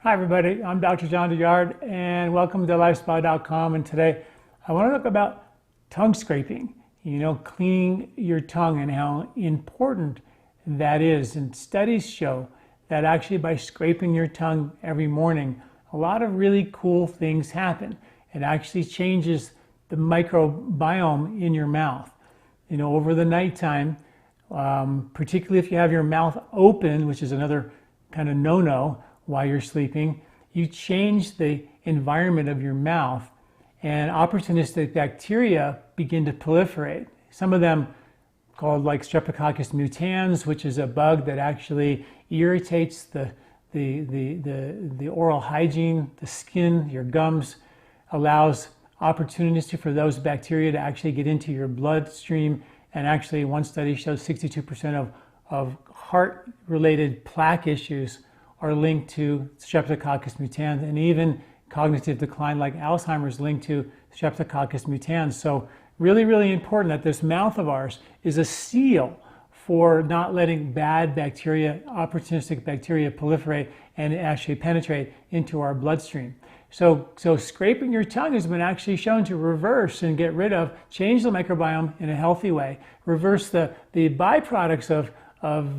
Hi everybody, I'm Dr. John Douillard and welcome to LifeSpa.com, and today I want to talk about tongue scraping, cleaning your tongue and how important that is. And studies show that actually by scraping your tongue every morning, a lot of really cool things happen. It actually changes the microbiome in your mouth. Over the nighttime, particularly if you have your mouth open, which is another kind of no-no, while you're sleeping, you change the environment of your mouth and opportunistic bacteria begin to proliferate. Some of them called like Streptococcus mutans, which is a bug that actually irritates the oral hygiene, the skin, your gums, allows opportunities for those bacteria to actually get into your bloodstream. And actually one study shows 62% of heart-related plaque issues are linked to Streptococcus mutans, and even cognitive decline like Alzheimer's linked to Streptococcus mutans. So really, really important that this mouth of ours is a seal for not letting bad bacteria, opportunistic bacteria proliferate and actually penetrate into our bloodstream. So scraping your tongue has been actually shown to reverse and get rid of, change the microbiome in a healthy way, reverse the byproducts of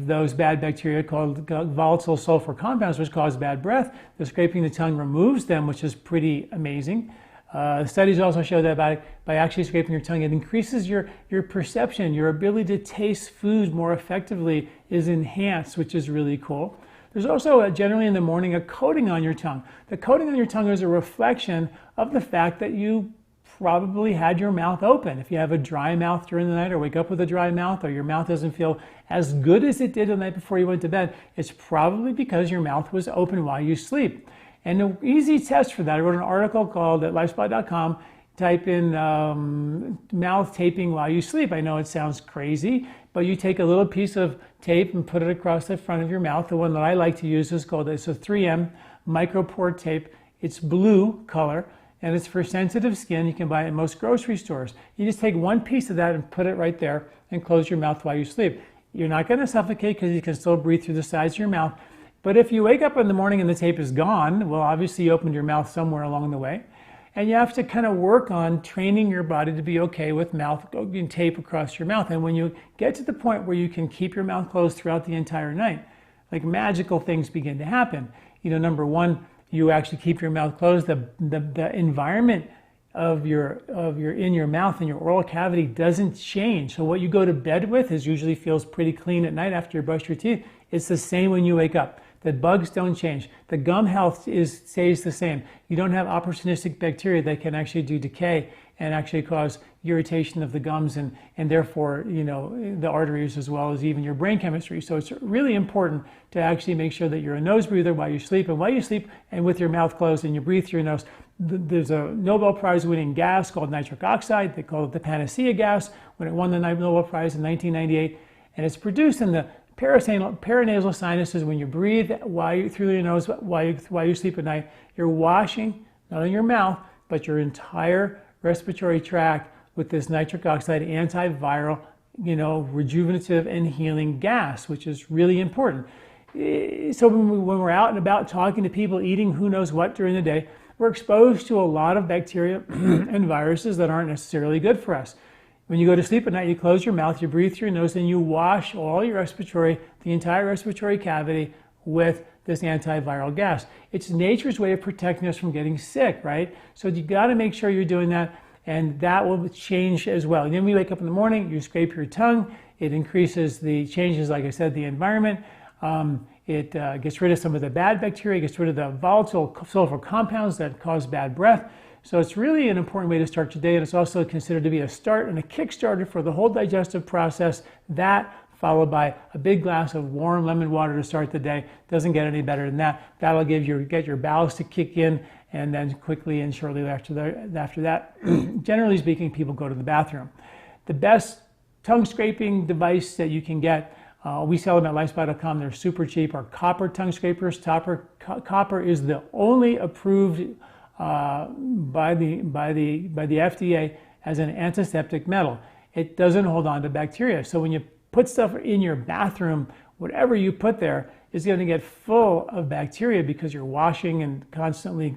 those bad bacteria called volatile sulfur compounds, which cause bad breath. The scraping the tongue removes them, which is pretty amazing. Studies also show that by actually scraping your tongue, it increases your perception, your ability to taste food more effectively is enhanced, which is really cool. There's also generally in the morning a coating on your tongue. The coating on your tongue is a reflection of the fact that you probably had your mouth open. If you have a dry mouth during the night or wake up with a dry mouth, or your mouth doesn't feel as good as it did the night before you went to bed, it's probably because your mouth was open while you sleep. And an easy test for that, I wrote an article called at LifeSpa.com, type in mouth taping while you sleep. I know it sounds crazy, but you take a little piece of tape and put it across the front of your mouth. The one that I like to use is called, it's a 3M micropore tape. It's blue color, and it's for sensitive skin. You can buy it in most grocery stores. You just take one piece of that and put it right there and close your mouth while you sleep. You're not going to suffocate because you can still breathe through the sides of your mouth. But if you wake up in the morning and the tape is gone, well, obviously you opened your mouth somewhere along the way. And you have to kind of work on training your body to be okay with mouth tape across your mouth. And when you get to the point where you can keep your mouth closed throughout the entire night, like magical things begin to happen. Number one, you actually keep your mouth closed. The environment of your in your mouth and your oral cavity doesn't change. So what you go to bed with usually feels pretty clean at night after you brush your teeth. It's the same when you wake up. The bugs don't change. The gum health stays the same. You don't have opportunistic bacteria that can actually do decay and actually cause irritation of the gums and therefore, the arteries as well as even your brain chemistry. So it's really important to actually make sure that you're a nose breather while you sleep. And while you sleep and with your mouth closed and you breathe through your nose, there's a Nobel Prize winning gas called nitric oxide. They call it the panacea gas when it won the Nobel Prize in 1998. And it's produced in the paranasal sinuses. When you breathe through your nose while you sleep at night, you're washing not only your mouth, but your entire respiratory tract with this nitric oxide antiviral, rejuvenative and healing gas, which is really important. So when we're out and about talking to people, eating who knows what during the day, we're exposed to a lot of bacteria and viruses that aren't necessarily good for us. When you go to sleep at night, you close your mouth, you breathe through your nose, and you wash all your the entire respiratory cavity with this antiviral gas. It's nature's way of protecting us from getting sick, right? So you got to make sure you're doing that, and that will change as well. And then when you wake up in the morning, you scrape your tongue. It changes, like I said, the environment. It gets rid of some of the bad bacteria, gets rid of the volatile sulfur compounds that cause bad breath. So it's really an important way to start your day, and it's also considered to be a start and a kickstarter for the whole digestive process. That followed by a big glass of warm lemon water to start the day. Doesn't get any better than that. That'll get your bowels to kick in, and then quickly and shortly after that, generally speaking, people go to the bathroom. The best tongue scraping device that you can get, we sell them at LifeSpa.com. They're super cheap. Are copper tongue scrapers. Copper is the only approved by the FDA as an antiseptic metal. It doesn't hold on to bacteria. So when you put stuff in your bathroom whatever you put there is going to get full of bacteria because you're washing and constantly,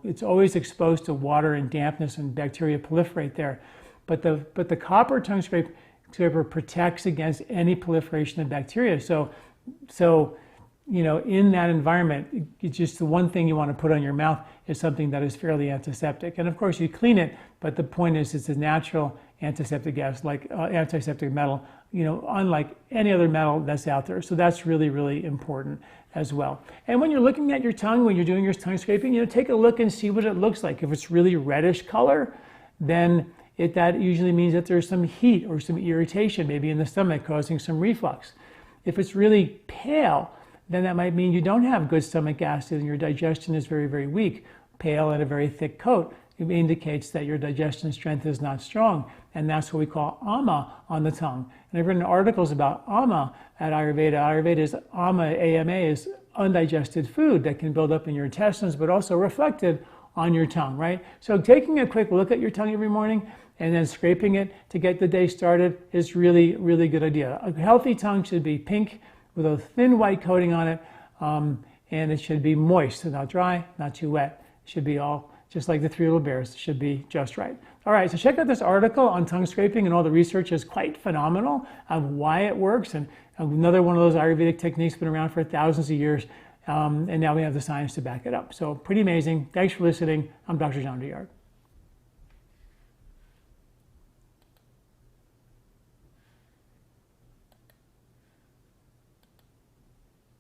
it's always exposed to water and dampness, and bacteria proliferate there. But the copper tongue scraper protects against any proliferation of bacteria. So in that environment, it's just the one thing you want to put on your mouth is something that is fairly antiseptic. And of course you clean it, but the point is it's a natural antiseptic gas, like antiseptic metal, unlike any other metal that's out there. So that's really, really important as well. And when you're looking at your tongue, when you're doing your tongue scraping, take a look and see what it looks like. If it's really reddish color, then that usually means that there's some heat or some irritation, maybe in the stomach, causing some reflux. If it's really pale, then that might mean you don't have good stomach acid and your digestion is very, very weak. Pale and a very thick coat, it indicates that your digestion strength is not strong. And that's what we call ama on the tongue. And I've written articles about ama at Ayurveda. Ayurveda is ama, AMA is undigested food that can build up in your intestines, but also reflected on your tongue, right? So taking a quick look at your tongue every morning and then scraping it to get the day started is really, really good idea. A healthy tongue should be pink with a thin white coating on it, and it should be moist, so not dry, not too wet. It should be all just like the Three Little Bears. It should be just right. All right, so check out this article on tongue scraping, and all the research is quite phenomenal of why it works. And another one of those Ayurvedic techniques been around for thousands of years, and now we have the science to back it up. So pretty amazing. Thanks for listening. I'm Dr. John Douillard.